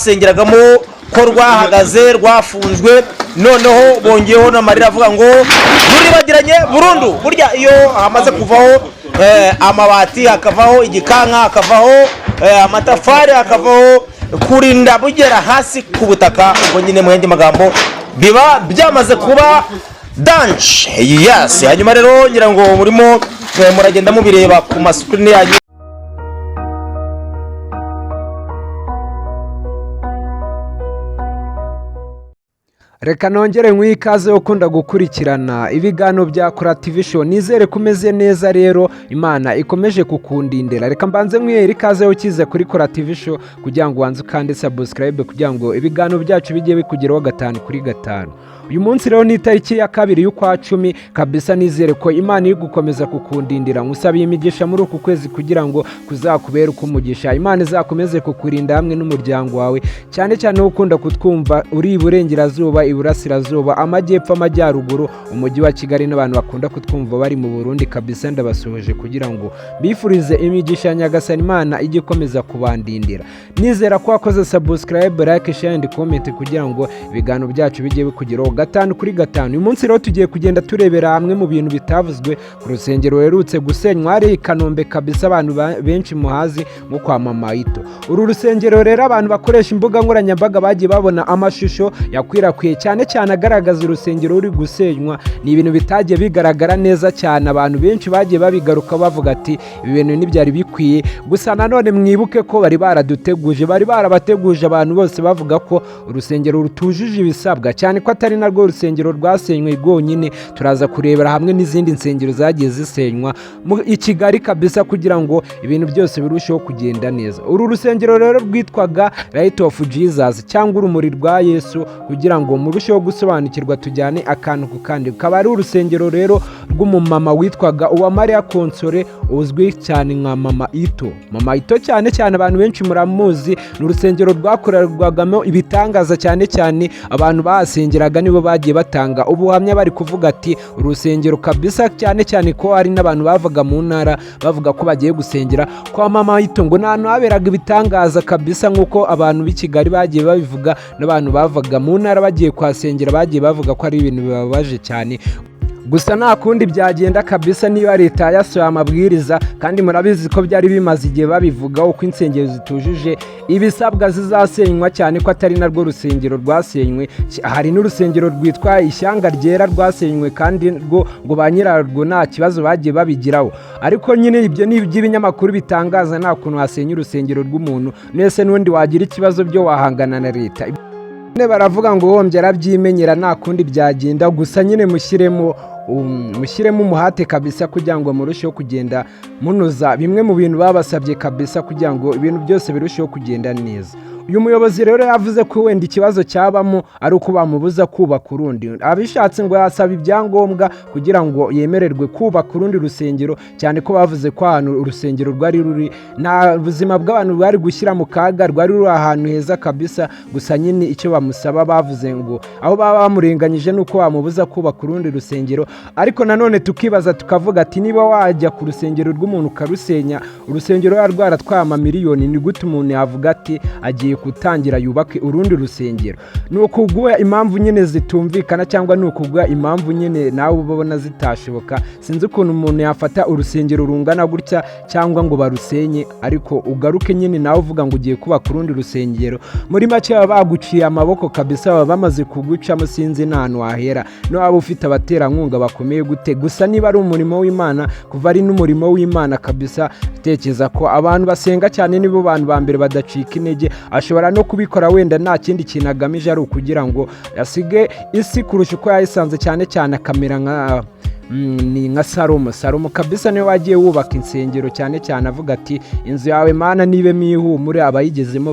basengeragamo ko rwahagaze rwafunzwe noneho bongeyeho n'amarira avuga ngo ruribagiranye burundu. Burya iyo hamaze kuvaho amabati hakavaho igikanka hakavaho amatafari hakavaho kurinda bugera hasi ku butaka ubwo nyine mu yandi magambo biba byamaze kuba dance. Yes, hanyuma rero ngira ngo murimo muragenda mubireba ku mascreen yanyu. Reka nongere nk'ikaze ukunda gukurikirana ibiganiro bya Kora TV Show. Nizere kumeze neza rero Imana ikomeje kukundindira. Reka mbanze mwere ikaze ukize kuri Kora TV Show kugira ngo wanze kandi subscribe kugira ngo ibiganiro byacu bijye bikugeraho 5 kuri 5. Uyu munsi rero ni itariki ya 2 y'ukwa 10 kabisa. Nizere ko Imana iri gukomeza kukundindira. Ngusabiye imigisha muri uku kwezi kugira ngo kuzakubera uko umugisha. Imana izakomeze kukurinda hamwe n'umuryango wawe, cyane cyane ukunda kutwumva uri iburengerazuba, iburasirazuba, amajyepfo, amajyaruguru, umujyi wa Kigali n'abantu bakunda kutwumva bari mu Burundi kabisa. Ndabasuhuje kugira ngo bifurize imigisha Nyagasani Imana ijye ikomeza kubandindira. Nizera ko wakoze subscribe, like, share and comment kugira ngo ibiganiro byacu bijye bikugeraho 5 kuri 5. Uyu munsi rero tugiye kugenda turebera hamwe mu bintu bitavuzwe ku rusengero ruherutse gusenywa ari Kanombe kabisa, abantu benshi muhazi nko kwa Mama Ito. Uru rusengero rero abantu bakoresha imbuga nkoranyambaga bagiye babona amashusho yakwirakwiye cyane cyane agaragaza urusengero ruri gusenywa. Ni ibintu bitagiye bigaragara neza cyane, abantu benshi bagiye babigaruka bavuga ati ibi bintu ntibyari bikwiye. Gusa nanone mwibuke ko bari barabateguje abantu bose bavuga ko urusengero rutujuje ibisabwa, cyane ko atari narwo urusengero rwasenywe rwonyine. Turaza kurebera hamwe n'izindi nsengero zagiye zisenywa i Kigali kabisa kugira ngo ibintu byose birusheho kugenda neza. Uru rusengero rero rwitwaga Light of Jesus cyangwa urumuri rwa Yesu, kugira ngo murusheho gusobanukirwa tujyane akantu ku kandi. Kaba ari urusengero rero rw'umumama witwaga Uwamariya Konsole, uzwi cyane nka Mama Ito. Mama Ito cyane cyane abantu benshi muramuzi, ni urusengero rwakorerwagamo ibitangaza, cyane cyane abantu bahasengeraga nibo bagiye batanga ubuhamya bari kuvuga ati urusengero kabisa, cyane cyane ko hari n'abantu bavaga mu ntara bavuga ko bagiye gusengera kwa Mama Ito ngo nta haberaga ibitangaza kabisa, nk'uko abantu b'i Kigali bagiye babivuga n'abantu bavaga mu ntara bagiye kwasengera bagiye bavuga ko ari ibintu bibabaje cyane. Gusa nta kundi byagenda kabisa niba leta yasohoye amabwiriza, kandi murabizi ko byari bimaze igihe babivuga uko insengero zitujuje ibisabwa zizasenywa, cyane ko atari narwo rusengero rwasenywe. Hari n'urusengero rwitwa Ishyanga Ryera rwasenywe kandi rwo ngo ba nyirarwo nta kibazo bagiye babigiraho. Ariko nyine ibyo ni iby'ibinyamakuru bitangaza, nta kuntu wasenya urusengero rw'umuntu. Nese n'undi wagira ikibazo byo wahangana na leta. Baravuga ngo wombye arabyimenyera, nta kundi byagenda. Gusa nyine mushyiremo umuhate kabisa kugira ngo murusheho kugenda munoza bimwe mu bintu babasabye kabisa kugira ngo ibintu byose birusheho kugenda neza. Uyu muyobozi rero yavuze ko wenda ikibazo cyabamo ari uko bamubuza kubaka urundi. Abishatse ngo yasaba ibyangombwa kugira ngo yemererwe kubaka urundi rusengero, cyane ko bavuze ko ahantu urusengero rwari ruri nta buzima bw'abantu bari gushyira mu kaga, rwari ruri ahantu heza kabisa. Gusa nyine icyo bamusaba bavuze ngo aho baba bamurenganyije nuko bamubuza kubaka urundi rusengero. Ariko nanone tukibaza tukavuga ati niba wajya ku rusengero rw'umuntu ukarusenya, urusengero rwaratwaye amamiliyoni, ni gute umuntu yavuga ati agiye gutangira yubake urundi rusengero? Ni ukugwa impamvu nyine zitumvikana, cyangwa ni ukugwa impamvu nyine nawe ubona zitashoboka. Sinzi ukuntu umuntu yafata urusengero rungana gutya cyangwa ngo barusenye ariko ugaruke nyine nawe uvuga ngo ugiye kubaka urundi rusengero. Muri make baba baguciye amaboko kabisa, baba bamaze kugucamo, sinzi n'ahantu wahera. No waba ufite abaterankunga bakomeye gute. Gusa niba ari umurimo w'Imana, kuva ari n'umurimo w'Imana kabisa, tekereza ko abantu basenga cyane nibo bantu ba mbere badacika intege. Ashobora no kubikora wenda nta kindi kintu agamije, ari ukugira ngo asige isi kurusha uko yayisanze, cyane cyane akamera nka Salomo kabisa niwe wagiye wubaka insengero, cyane cyane avuga ati inzu yawe Mana nibemo ihumure, abayigezemo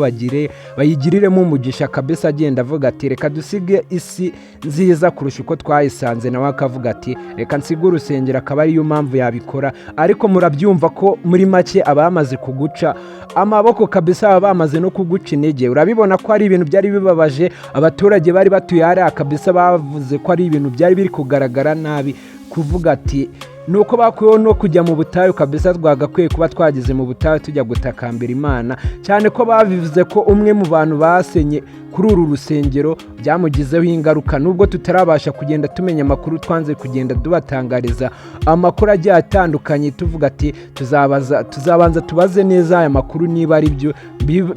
bayigiriremo umugisha kabisa. Agenda avuga ati reka dusige isi nziza kurusha uko twayisanze. Nawe akavuga ati reka nsige urusengero, akaba ariyo mpamvu yabikora. Ariko murabyumva ko muri make abamaze kuguca amaboko kabisa, baba bamaze no kuguca intege. Urabibona ko ari ibintu byari bibabaje, abaturage bari batuye hariya kabisa bavuze ko ari ibintu byari biri kugaragara nabi, kuvuga ati nuko bakuyeho no kujya mu butayu kabisa. Twagakwiye kuba twageze mu butayu tujya gutakambira Imana, cyane ko babivuze ko umwe mu bantu basenye kuri uru rusengero byamugizeho ingaruka. Nubwo tutarabasha kugenda tumenya amakuru, twanze kugenda tubatangariza amakuru agiye atandukanye tuvuga ati tuzabanza tubaze neza aya makuru niba ari byo,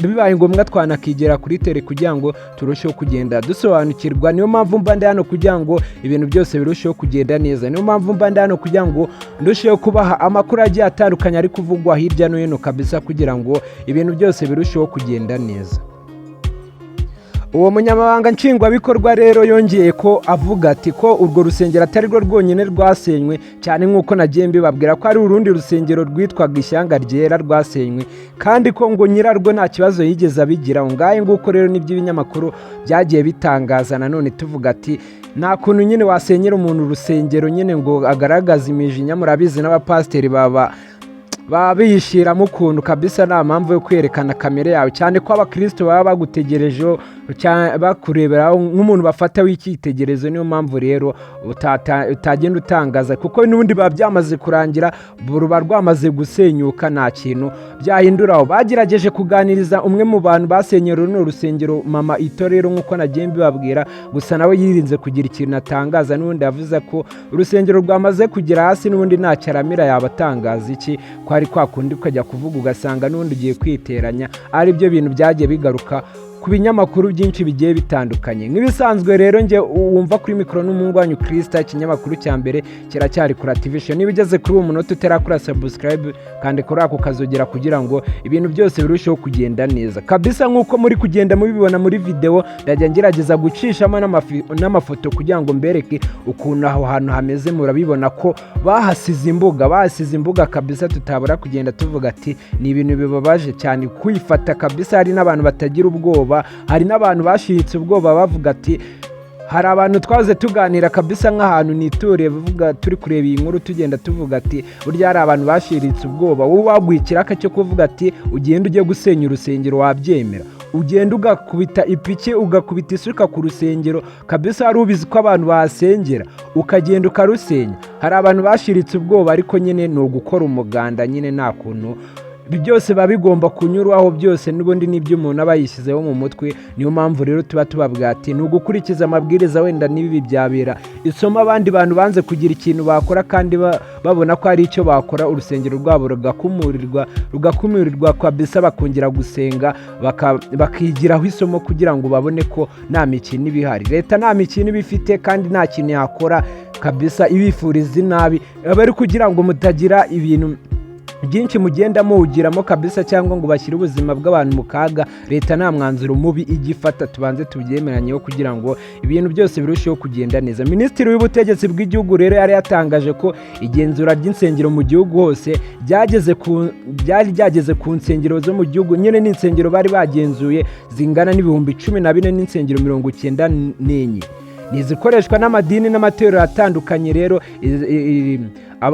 bibaye ngombwa twanakigera kuri tele kugira ngo turusheho kugenda dusobanukirwa. Niyo mpamvu mba ndi hano kugira ngo ibintu byose birusheho kugenda neza. Niyo mpamvu mba ndi hano kugira ngo ndusheho kubaha amakuru agiye atandukanye ari kuvugwa hirya no hino kabisa, kugira ngo ibintu byose birusheho kugenda neza. Uwo munyamabanga nshingwabikorwa rero yongeye ko avuga ati ko urwo rusengero atari rwo rwonyine rwasenywe, cyane nk'uko nagiye mbibabwira ko ari urundi rusengero rwitwaga Ishyanga Ryera rwasenywe, kandi ko ngo nyirarwo nta kibazo yigeze abigira. Ngahe nguko rero nibyo ibinyamakuru byagiye bitangaza. Nanone tuvuga ati nta kuntu nyine wasenyera umuntu urusengero nyine ngo agaragaze imijinya. Murabizi n'abapasiteri baba bishiramo ukuntu kabisa, nta mpamvu yo kwerekana kamere yawe, cyane ko abakristo baba bagutegerejeho bakureberaho nk'umuntu bafata w'icyitegererezo. Niyo mpamvu rero utagenda utangaza, kuko n'ubundi biba byamaze kurangira, ruba rwamaze gusenyuka, nta kintu byahinduraho. Bagerageje kuganiriza umwe mu bantu basenyera runo rusengero, Mama Ito rero nk'uko nagiye mbibabwira, gusa nawe yirinze kugira ikintu atangaza. N'ubundi yavuze ko urusengero rwamaze kugera hasi, n'ubundi nta cyaramira yabatangaza iki, ko ari kwa kundi ukajya kuvuga ugasanga n'ubundi ugiye kwiteranya. Ari byo bintu byagiye bigaruka ku binyamakuru byinshi bigiye bitandukanye. Nk'ibisanzwe rero nge wumva kuri mikoro n'umuhungu wanyu Krista, ikinyamakuru cya mbere kiracyari kuri TV. Niba ugeze kuri uwo munota utarakora subscribe, kandi kuri ako kazogera kugira ngo ibintu byose birusheho kugenda neza kabisa. Nk'uko muri kugenda mubibona muri video, ndajya ngerageza gucishamo n'amafoto kugira ngo mbereke ukuntu aho hantu hameze. Murabibona ko bahasize imbuga kabisa, tutabura kugenda tuvuga ati ni ibintu bibabaje cyane kwifata kabisa. Hari n'abantu batagira ubwoba, hari n'abantu bashiritse ubwoba bavuga ati, hari abantu twaze tuganira kabisa nk'ahantu nituriye, bavuga turi kureba iyi nkuru tugenda tuvuga ati burya hari abantu bashiritse ubwoba. Wowe waguye ikiraka cyo kuvuga ati ugenda ujye gusenya urusengero, wabyemera? Ugenda ugakubita ipiki, ugakubita isuka ku rusengero kabisa, hari ubizi ko abantu bahasengera, ukagenda ukarusenya. Hari abantu bashiritse ubwoba, ariko nyine ni ugukora umuganda nyine, nta kuntu byose biba bigomba kunyurwaho byose, n'ubundi n'ibyo umuntu aba yishyizeho mu mutwe. Niyo mpamvu rero tuba tubabwira ati ni ugukurikiza amabwiriza, wenda n'ibi byabera isomo abandi bantu banze kugira ikintu bakora, kandi babona ko hari icyo bakora, urusengero rwabo rugakumirirwa kabisa, bakongera gusenga, bakigiraho isomo kugira ngo babone ko nta mikino iba ihari. Leta nta mikino iba ifite, kandi nta kintu yakora kabisa ibifuriza inabi, aba ari kugira ngo mutagira ibintu byinshi mugenda muwugiramo kabisa, cyangwa ngo bashyire ubuzima bw'abantu mu kaga. Leta nta mwanzuro mubi igifata, tubanze tubyemeranyeho kugira ngo ibintu byose birusheho kugenda neza. Minisitiri w'ubutegetsi bw'igihugu rero yari yatangaje ko igenzura ry'insengero mu gihugu hose ryari ryageze ku nsengero zo mu gihugu. Nyine n'insengero bari bagenzuye zingana n'ibihumbi 14 n'insengero 94 nizikoreshwa n'amadini n'amatorero atandukanye. Rero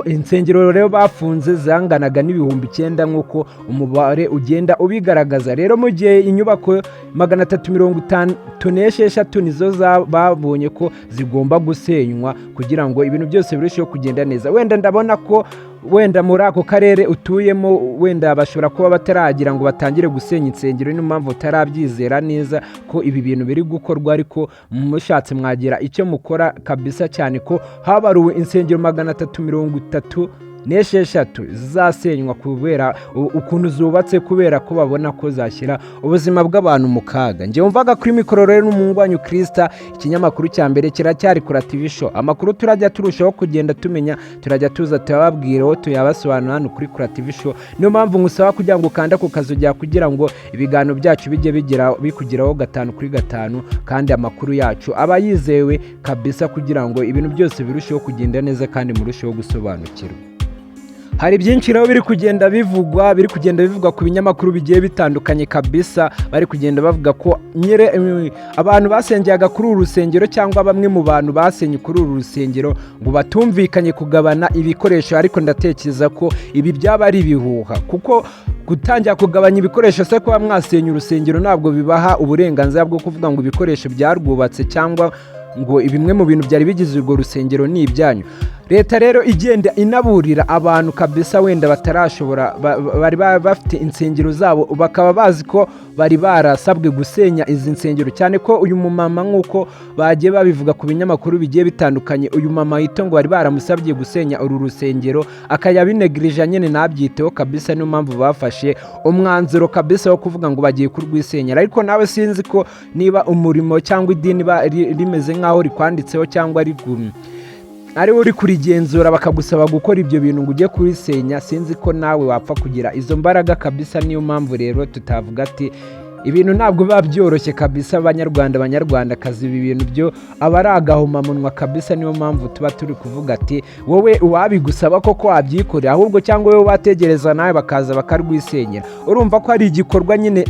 insengero rero bafunze zanganaga n'ibihumbi 9 nk'uko umubare ugenda ubigaragaza. Rero mu gihe inyubako 356 nizo babonye ko zigomba gusenywa kugira ngo ibintu byose birusheho kugenda neza. Wenda ndabona ko wenda muri ako karere utuyemo wenda bashobora kuba bataragira ngo batangire gusenya insengero, niyo mpamvu utarabyizera neza ko ibi bintu biri gukorwa, ariko mushatse mwagira icyo mukora kabisa, cyane ko habaruwe insengero 336 zizasenywa kubera ukuntu zubatse, kubera ko babona ko zashyira ubuzima bw'abantu mu kaga. Njye wumvaga kuri mikoro rero n'umuhungu wanyu Krista, ikinyamakuru cya mbere kiracyari kuri TV Show. Amakuru turajya turushaho kugenda tumenya, turajya tuza tuyababwiraho, tuyabasobanura hano kuri TV Show. Niyo mpamvu ngusaba kugira ngo ukanda ku kazogera kugira ngo ibiganiro byacu bijye bikugeraho 5 kuri 5, kandi amakuru yacu aba yizewe kabisa, kugira ngo ibintu byose birusheho kugenda neza kandi murusheho gusobanukirwa. Hari byinshi rero biri kugenda bivugwa ku binyamakuru bigiye bitandukanye kabisa. Bari kugenda bavuga ko abantu basengeraga kuri uru rusengero, cyangwa bamwe mu bantu basenye kuri uru rusengero, ngo batumvikanye kugabana ibikoresho. Ariko ndatekereza ko ibi byaba ari ibihuha, kuko gutangira kugabanya ibikoresho se kuba mwasenya urusengero ntabwo bibaha uburenganzira bwo kuvuga ngo ibikoresho byarwubatse, cyangwa ngo bimwe mu bintu byari bigize urwo rusengero ni ibyanyu. leta rero igenda inaburira abantu kabisa wenda batarashobora bari bafite insengero zabo bakaba bazi ko bari barasabwe gusenya izi nsengero, cyane ko uyu mumama nk'uko bagiye babivuga ku binyamakuru bigiye bitandukanye, uyu mama yito ngo bari baramusabye gusenya uru rusengero akayabinegirije nyine nabyiteho kabisa, niyo mpamvu bafashe umwanzuro kabisa wo kuvuga ngo bagiye kurwisenyera. Ariko nawe sinzi ko niba umurimo cyangwa idini rimeze nk'aho rikwanditseho cyangwa ari uri kurigenzura bakagusaba gukora ibyo bintu ngo ujye kurisenya, sinzi ko nawe wapfa kugira izo mbaraga kabisa. Niyo mpamvu rero tutavuga ati ibintu ntabwo biba byoroshye kabisa. Abanyarwandakazi ibi bintu byo aba ari agahomamunwa kabisa. Niyo mpamvu tuba turi kuvuga ati wowe uwabigusaba koko wabyikorera, ahubwo cyangwa wowe wategereza nawe bakaza bakarwisenyera. Urumva ko ari igikorwa nyine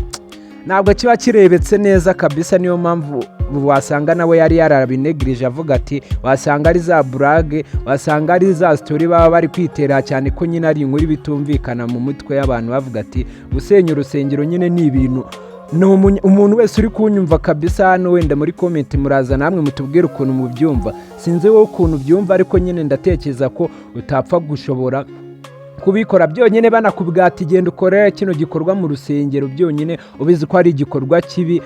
ntabwo kiba kirebetse neza kabisa. Niyo mpamvu wasanga nawe yari yarabinegirije avuga ati wasanga ari za burage, wasanga ari za sitori baba bari kwitera, cyane ko nyine ari inkuru bitumvikana mu mutwe y'abantu bavuga ati gusenya urusengero nyine ni ibintu. Umuntu wese uri kunyumva kabisa hano wenda muri comment muraza namwe mutubwire ukuntu mubyumva. Sinzi wowe ukuntu byumva, ariko nyine ndatekereza ko utapfa gushobora kubikora byonyine banakubwira ati genda ukorera kino gikorwa mu rusengero byonyine ubizi ko ari igikorwa kibi,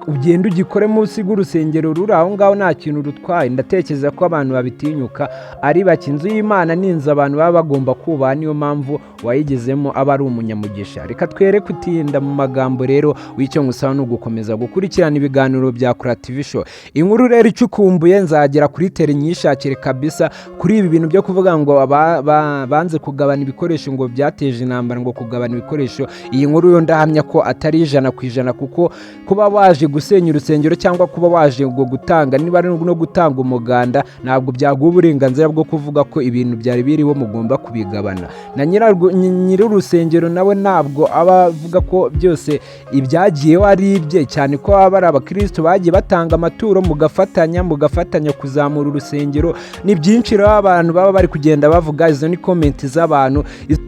ugenda ugikore munsi y'urusengero ruri aho ngaho nta kintu rutwaye. Ndatekereza ko abantu babitinyuka ari bake. Inzu y'Imana ni inzu abantu baba bagomba kubaha, niyo mpamvu wayigezemo aba ari umunyamugisha. Reka twere kutinda mu magambo rero, w'icyo ngusaba ni ugukomeza gukurikirana ibiganiro bya Kura TV Show. Inkuru rero icukumbuye nzagera kuri tele nyishakire kabisa kuri ibi bintu byo kuvuga ngo banze kugabana ibikoresho ngo byateje intambara, ngo kugabana ibikoresho. Iyi nkuru yo ndahamya ko atari 100%, kuko kuba waje gusenya urusengero cyangwa kuba waje ngo gutanga, niba ari no gutanga umuganda, ntabwo byaguha uburenganzira bwo kuvuga ko ibintu byari biriho mugomba kubigabana. Na nyiri urusengero nawe ntabwo aba avuga ko byose ibyagiyeho ari ibye, cyane ko aba ari abakristo bagiye batanga amaturo mugafatanya kuzamura urusengero. Ni byinshi rero abantu baba bari kugenda bavuga. Izo ni comment z'abantu,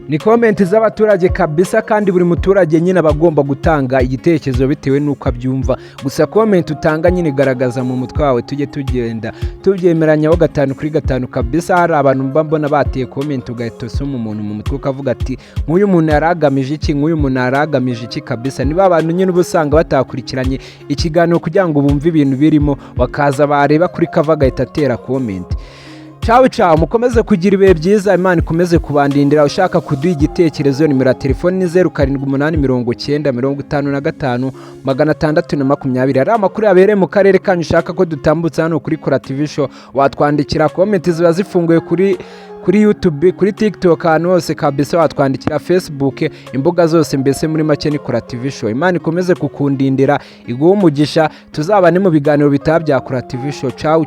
ni comment z'abaturage kabisa, kandi buri muturage nyine aba agomba gutanga igitekerezo bitewe n'uko abyumva. Gusa comment utanga nyine garagaza mu mutwe wawe, tujye tugenda tubyemeranyaho 5 kuri 5 kabisa. Hari abantu mbona bateye comment ugahita usoma umuntu mu mutwe ukavuga ati nk'uyu muntu yaragamije iki, nk'uyu muntu yaragamije iki kabisa. Niba abantu nyine ubusanga batakurikiranye ikiganiro kugira ngo bumve ibintu birimo, bakaza bareba kuri kava gahita atera comment. Ciao mukomeze kugira ibihe byiza, Imana ikomeze kubandindira. Ushaka kuduha igitekerezo, nimero ya telefoni ni 0789955620. Ari amakuru yabereye mu karere kanyu ushaka ko dutambutsa hano kuri Kura TV Show, watwandikira. Comment ziba zifunguye kuri YouTube, kuri TikTok, ahantu hose kabisa watwandikira, Facebook, imbuga zose mbese muri make ni Kura TV Show. Imana ikomeze kukundindira, iguhe umugisha, tuzabane mu biganiro bitaba bya Kura TV Show. Ciao.